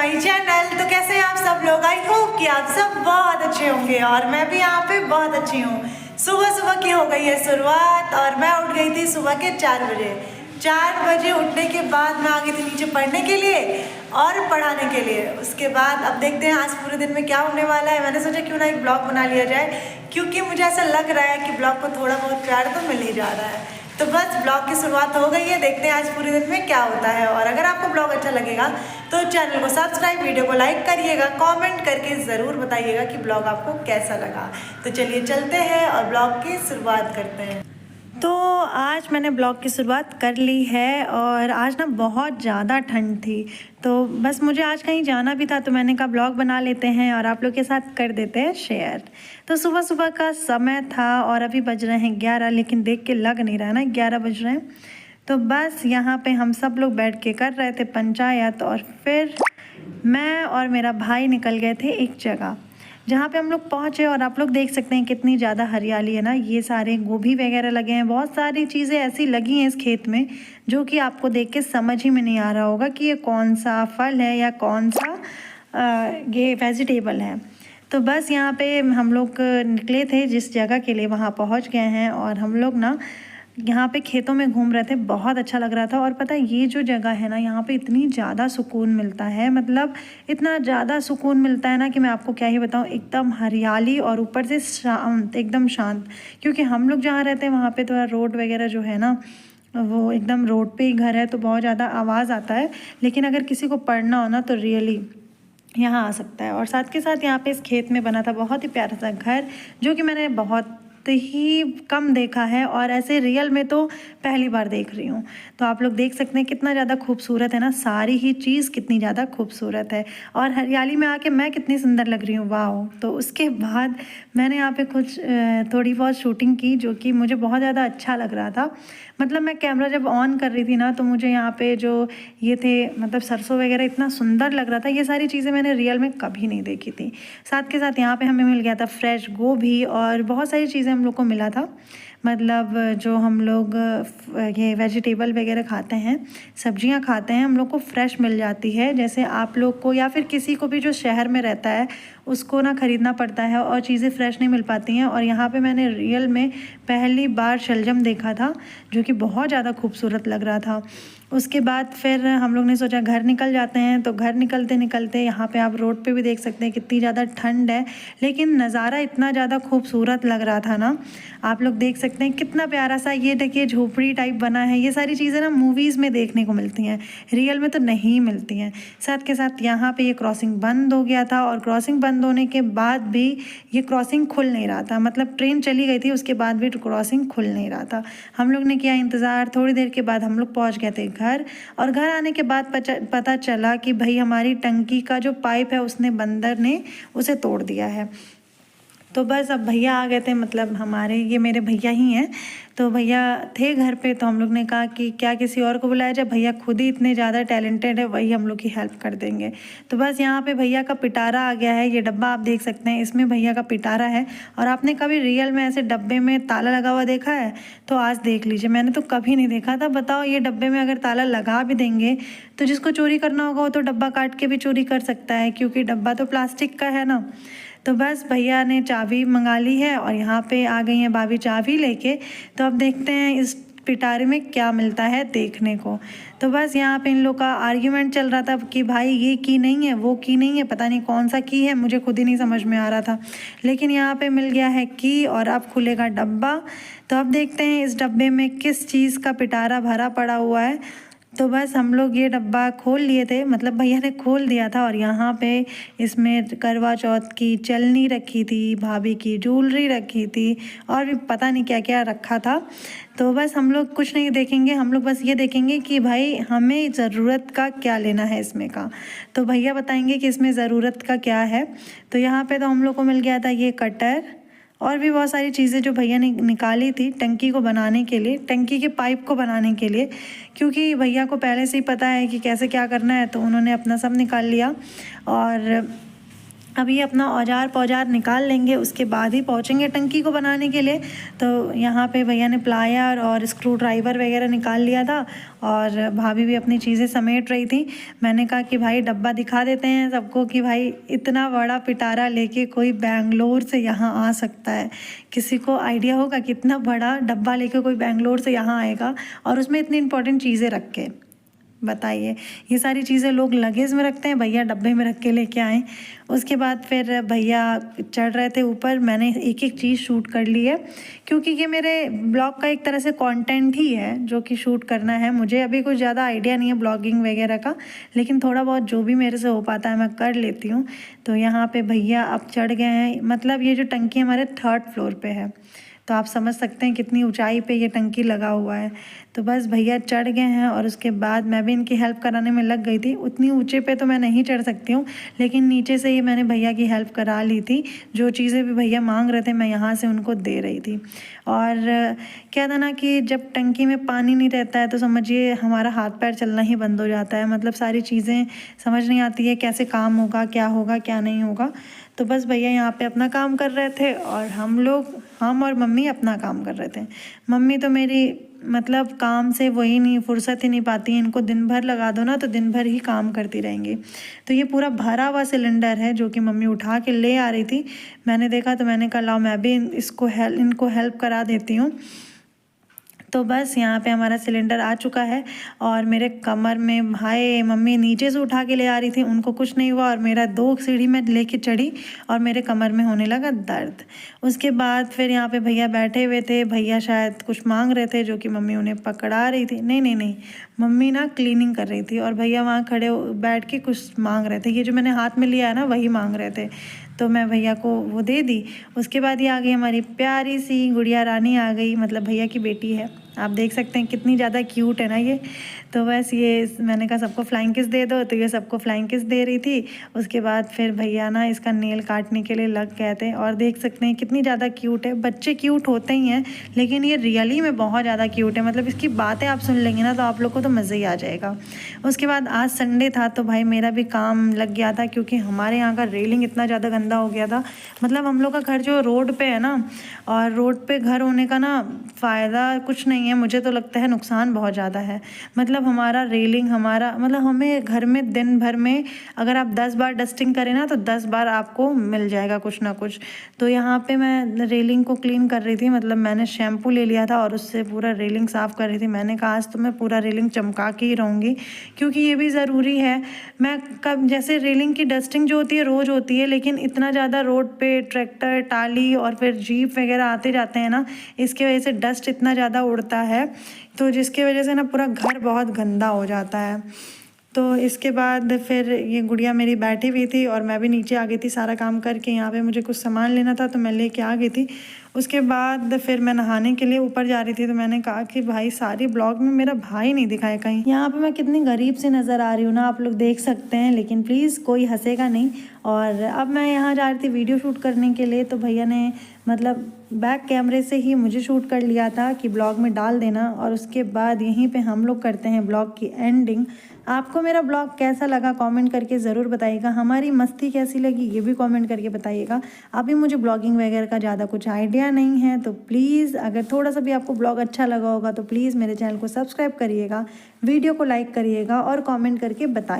My channel. तो कैसे हैं आप सब लोग? आई होप कि आप सब बहुत अच्छे होंगे और मैं भी यहाँ पे बहुत अच्छी हूँ। सुबह सुबह की हो गई है शुरुआत और मैं उठ गई थी सुबह के 4 बजे। 4 बजे उठने के बाद मैं आ गई थी नीचे पढ़ने के लिए और पढ़ाने के लिए। उसके बाद अब देखते हैं आज पूरे दिन में क्या होने वाला है। मैंने सोचा क्यों ना एक ब्लॉग बना लिया जाए, क्योंकि मुझे ऐसा लग रहा है कि ब्लॉग को थोड़ा बहुत प्यार तो मिल ही जा रहा है। तो बस ब्लॉग की शुरुआत हो गई है, देखते हैं आज पूरे दिन में क्या होता है। और अगर आपको ब्लॉग अच्छा लगेगा तो चैनल को सब्सक्राइब, वीडियो को लाइक करिएगा, कमेंट करके ज़रूर बताइएगा कि ब्लॉग आपको कैसा लगा। तो चलिए चलते हैं और ब्लॉग की शुरुआत करते हैं। तो आज मैंने ब्लॉग की शुरुआत कर ली है और आज ना बहुत ज़्यादा ठंड थी, तो बस मुझे आज कहीं जाना भी था तो मैंने कहा ब्लॉग बना लेते हैं और आप लोग के साथ कर देते हैं शेयर। तो सुबह सुबह का समय था और अभी बज रहे हैं 11, लेकिन देख के लग नहीं रहा ना 11 बज रहे हैं। तो बस यहाँ पे हम सब लोग बैठ के कर रहे थे पंचायत और फिर मैं और मेरा भाई निकल गए थे एक जगह जहाँ पे हम लोग पहुँचे। और आप लोग देख सकते हैं कितनी ज़्यादा हरियाली है ना, ये सारे गोभी वगैरह लगे हैं, बहुत सारी चीज़ें ऐसी लगी हैं इस खेत में जो कि आपको देख के समझ ही में नहीं आ रहा होगा कि ये कौन सा फल है या कौन सा ये वेजिटेबल है। तो बस यहाँ पे हम लोग निकले थे जिस जगह के लिए, वहाँ पहुँच गए हैं और हम लोग ना यहाँ पे खेतों में घूम रहे थे, बहुत अच्छा लग रहा था। और पता है ये जो जगह है ना, यहाँ पे इतनी ज़्यादा सुकून मिलता है, मतलब इतना ज़्यादा सुकून मिलता है ना कि मैं आपको क्या ही बताऊँ। एकदम हरियाली और ऊपर से शांत, एकदम शांत। क्योंकि हम लोग जहाँ रहते हैं वहाँ पे थोड़ा रोड वगैरह जो है ना, वो एकदम रोड पे ही घर है तो बहुत ज़्यादा आवाज़ आता है। लेकिन अगर किसी को पढ़ना हो ना तो रियली यहाँ आ सकता है। और साथ के साथ यहाँ पे इस खेत में बना था बहुत ही प्यारा सा घर, जो कि मैंने बहुत ही कम देखा है और ऐसे रियल में तो पहली बार देख रही हूँ। तो आप लोग देख सकते हैं कितना ज़्यादा खूबसूरत है ना, सारी ही चीज़ कितनी ज़्यादा खूबसूरत है और हरियाली में आके मैं कितनी सुंदर लग रही हूँ, वाह। तो उसके बाद मैंने यहाँ पे कुछ थोड़ी बहुत शूटिंग की जो कि मुझे बहुत ज़्यादा अच्छा लग रहा था। मतलब मैं कैमरा जब ऑन कर रही थी ना तो मुझे यहाँ पे जो ये थे मतलब सरसों वगैरह इतना सुंदर लग रहा था। ये सारी चीज़ें मैंने रियल में कभी नहीं देखी थी। साथ के साथ यहाँ पे हमें मिल गया था फ्रेश गोभी और बहुत सारी चीज़ें हम लोग को मिला था। मतलब जो हम लोग ये वेजिटेबल वगैरह खाते हैं, सब्जियां खाते हैं, हम लोग को फ्रेश मिल जाती है। जैसे आप लोग को या फिर किसी को भी जो शहर में रहता है उसको ना ख़रीदना पड़ता है और चीज़ें फ्रेश नहीं मिल पाती हैं। और यहाँ पे मैंने रियल में पहली बार शलजम देखा था जो कि बहुत ज़्यादा खूबसूरत लग रहा था। उसके बाद फिर हम लोग ने सोचा घर निकल जाते हैं। तो घर निकलते निकलते यहाँ पे आप रोड पे भी देख सकते हैं कितनी ज़्यादा ठंड है, लेकिन नज़ारा इतना ज़्यादा खूबसूरत लग रहा था ना। आप लोग देख सकते हैं कितना प्यारा सा ये देखिए झोपड़ी टाइप बना है। ये सारी चीज़ें ना मूवीज़ में देखने को मिलती हैं, रियल में तो नहीं मिलती हैं। साथ के साथ यहाँ पे ये क्रॉसिंग बंद हो गया था और क्रॉसिंग बंद होने के बाद भी ये क्रॉसिंग खुल नहीं रहा था। मतलब ट्रेन चली गई थी उसके बाद भी क्रॉसिंग खुल नहीं रहा था। हम लोग ने किया इंतज़ार, थोड़ी देर के बाद हम लोग पहुँच गए थे घर। और घर आने के बाद पता चला कि भाई हमारी टंकी का जो पाइप है उसने बंदर ने उसे तोड़ दिया है। तो बस अब भैया आ गए थे, मतलब हमारे ये मेरे भैया ही हैं। तो भैया थे घर पे, तो हम लोग ने कहा कि क्या किसी और को बुलाया जाए, भैया खुद ही इतने ज़्यादा टैलेंटेड है, वही हम लोग की हेल्प कर देंगे। तो बस यहाँ पे भैया का पिटारा आ गया है। ये डब्बा आप देख सकते हैं, इसमें भैया का पिटारा है। और आपने कभी रियल में ऐसे डब्बे में ताला लगा हुआ देखा है? तो आज देख लीजिए, मैंने तो कभी नहीं देखा था। बताओ ये डब्बे में अगर ताला लगा भी देंगे तो जिसको चोरी करना होगा वो तो डब्बा काट के भी चोरी कर सकता है, क्योंकि डब्बा तो प्लास्टिक का है ना। तो बस भैया ने चाबी मंगा ली है और यहाँ पे आ गई हैं भाभी चाबी लेके। तो अब देखते हैं इस पिटारे में क्या मिलता है देखने को। तो बस यहाँ पे इन लोग का आर्ग्यूमेंट चल रहा था कि भाई ये की नहीं है, वो की नहीं है, पता नहीं कौन सा की है, मुझे खुद ही नहीं समझ में आ रहा था। लेकिन यहाँ पे मिल गया है की और अब खुलेगा डब्बा। तो अब देखते हैं इस डब्बे में किस चीज़ का पिटारा भरा पड़ा हुआ है। तो बस हम लोग ये डब्बा खोल लिए थे, मतलब भैया ने खोल दिया था। और यहाँ पे इसमें करवा चौथ की चलनी रखी थी, भाभी की ज्वेलरी रखी थी और भी पता नहीं क्या क्या रखा था। तो बस हम लोग कुछ नहीं देखेंगे, हम लोग बस ये देखेंगे कि भाई हमें ज़रूरत का क्या लेना है इसमें का। तो भैया बताएंगे कि इसमें ज़रूरत का क्या है। तो यहाँ पे तो हम लोग को मिल गया था ये कटर और भी बहुत सारी चीज़ें जो भैया ने निकाली थी टंकी को बनाने के लिए, टंकी के पाइप को बनाने के लिए। क्योंकि भैया को पहले से ही पता है कि कैसे क्या करना है, तो उन्होंने अपना सब निकाल लिया। और अब ये अपना औजार पौजार निकाल लेंगे, उसके बाद ही पहुँचेंगे टंकी को बनाने के लिए। तो यहाँ पे भैया ने प्लायर और स्क्रू ड्राइवर वगैरह निकाल लिया था और भाभी भी अपनी चीज़ें समेट रही थी। मैंने कहा कि भाई डब्बा दिखा देते हैं सबको कि भाई इतना बड़ा पिटारा लेके कोई बेंगलोर से यहाँ आ सकता है। किसी को आइडिया होगा कि इतना बड़ा डब्बा लेके कोई बेंगलोर से यहाँ आएगा और उसमें इतनी इंपॉर्टेंट चीज़ें रख के? बताइए, ये सारी चीज़ें लोग लगेज में रखते हैं, भैया डब्बे में रख के लेके आए। उसके बाद फिर भैया चढ़ रहे थे ऊपर, मैंने एक एक चीज़ शूट कर ली है क्योंकि ये मेरे ब्लॉग का एक तरह से कंटेंट ही है जो कि शूट करना है। मुझे अभी कुछ ज़्यादा आइडिया नहीं है ब्लॉगिंग वगैरह का, लेकिन थोड़ा बहुत जो भी मेरे से हो पाता है मैं कर लेती हूँ। तो यहाँ पे भैया अब चढ़ गए हैं, मतलब ये जो टंकी हमारे 3rd फ्लोर पे है, तो आप समझ सकते हैं कितनी ऊंचाई पे ये टंकी लगा हुआ है। तो बस भैया चढ़ गए हैं और उसके बाद मैं भी इनकी हेल्प कराने में लग गई थी। उतनी ऊंचे पे तो मैं नहीं चढ़ सकती हूँ, लेकिन नीचे से ही मैंने भैया की हेल्प करा ली थी। जो चीज़ें भी भैया मांग रहे थे मैं यहाँ से उनको दे रही थी। और क्या था ना कि जब टंकी में पानी नहीं रहता है तो समझिए हमारा हाथ पैर चलना ही बंद हो जाता है, मतलब सारी चीज़ें समझ नहीं आती है कैसे काम होगा, क्या नहीं होगा। तो बस भैया यहाँ पे अपना काम कर रहे थे और हम और मम्मी अपना काम कर रहे थे। मम्मी तो मेरी मतलब काम से वही नहीं, फुर्सत ही नहीं पाती है। इनको दिन भर लगा दो ना तो दिन भर ही काम करती रहेंगी। तो ये पूरा भरा हुआ सिलेंडर है जो कि मम्मी उठा के ले आ रही थी। मैंने देखा तो मैंने कहा लाओ मैं भी इनको हेल्प करा देती हूँ। तो बस यहाँ पे हमारा सिलेंडर आ चुका है और मेरे कमर में भाई मम्मी नीचे से उठा के ले आ रही थी, उनको कुछ नहीं हुआ और मेरा 2 सीढ़ी में लेके चढ़ी और मेरे कमर में होने लगा दर्द। उसके बाद फिर यहाँ पे भैया बैठे हुए थे, भैया शायद कुछ मांग रहे थे जो कि मम्मी उन्हें पकड़ा रही थी। नहीं, मम्मी ना क्लीनिंग कर रही थी और भैया वहाँ खड़े बैठ के कुछ मांग रहे थे। ये जो मैंने हाथ में लिया है ना वही मांग रहे थे, तो मैं भैया को वो दे दी। उसके बाद ये आ गई हमारी प्यारी सी गुड़िया रानी आ गई, मतलब भैया की बेटी है। आप देख सकते हैं कितनी ज़्यादा क्यूट है ना ये। तो बस ये मैंने कहा सबको फ्लाइंग किस दे दो, तो ये सबको फ्लाइंग किस दे रही थी। उसके बाद फिर भैया ना इसका नेल काटने के लिए लग गए थे और देख सकते हैं कितनी ज़्यादा क्यूट है। बच्चे क्यूट होते ही हैं लेकिन ये रियली में बहुत ज़्यादा क्यूट है, मतलब इसकी बातें आप सुन लेंगे ना तो आप लोग को तो मज़ा ही आ जाएगा। उसके बाद आज संडे था तो भाई मेरा भी काम लग गया था क्योंकि हमारे यहाँ का रेलिंग इतना ज़्यादा गंदा हो गया था। मतलब हम लोग का घर जो रोड पे है ना, और रोड पे घर होने का ना फ़ायदा कुछ नहीं है, मुझे तो लगता है नुकसान बहुत ज़्यादा है। मतलब हमारा रेलिंग मतलब हमें घर में दिन भर में अगर आप 10 बार डस्टिंग करें ना तो 10 बार आपको मिल जाएगा कुछ ना कुछ। तो यहाँ पे मैं रेलिंग को क्लीन कर रही थी, मतलब मैंने शैम्पू ले लिया था और उससे पूरा रेलिंग साफ़ कर रही थी। मैंने कहा आज तो मैं पूरा रेलिंग चमका के ही रहूँगी क्योंकि ये भी ज़रूरी है। मैं कब जैसे रेलिंग की डस्टिंग जो होती है रोज़ होती है, लेकिन इतना ज़्यादा रोड पे ट्रैक्टर टाली और फिर जीप वगैरह आते जाते हैं ना, इसकी वजह से डस्ट इतना ज़्यादा उड़ता है तो जिसकी वजह से ना पूरा घर बहुत गंदा हो जाता है। तो इसके बाद फिर ये गुड़िया मेरी बैठी हुई थी और मैं भी नीचे आ गई थी सारा काम करके। यहाँ पे मुझे कुछ सामान लेना था तो मैं लेके आ गई थी। उसके बाद फिर मैं नहाने के लिए ऊपर जा रही थी तो मैंने कहा कि भाई सारी ब्लॉग में मेरा भाई नहीं दिखाया कहीं। यहाँ पे मैं कितनी गरीब से नज़र आ रही हूँ ना, आप लोग देख सकते हैं, लेकिन प्लीज़ कोई हंसेगा नहीं। और अब मैं यहाँ जा रही थी वीडियो शूट करने के लिए, तो भैया ने मतलब बैक कैमरे से ही मुझे शूट कर लिया था कि ब्लॉग में डाल देना। और उसके बाद यहीं पे हम लोग करते हैं ब्लॉग की एंडिंग। आपको मेरा ब्लॉग कैसा लगा कमेंट करके ज़रूर बताइएगा, हमारी मस्ती कैसी लगी ये भी कमेंट करके बताइएगा। अभी मुझे ब्लॉगिंग वगैरह का ज़्यादा कुछ आइडिया नहीं है, तो प्लीज़ अगर थोड़ा सा भी आपको ब्लॉग अच्छा लगा होगा तो प्लीज़ मेरे चैनल को सब्सक्राइब करिएगा, वीडियो को लाइक करिएगा और कमेंट करके बताइए।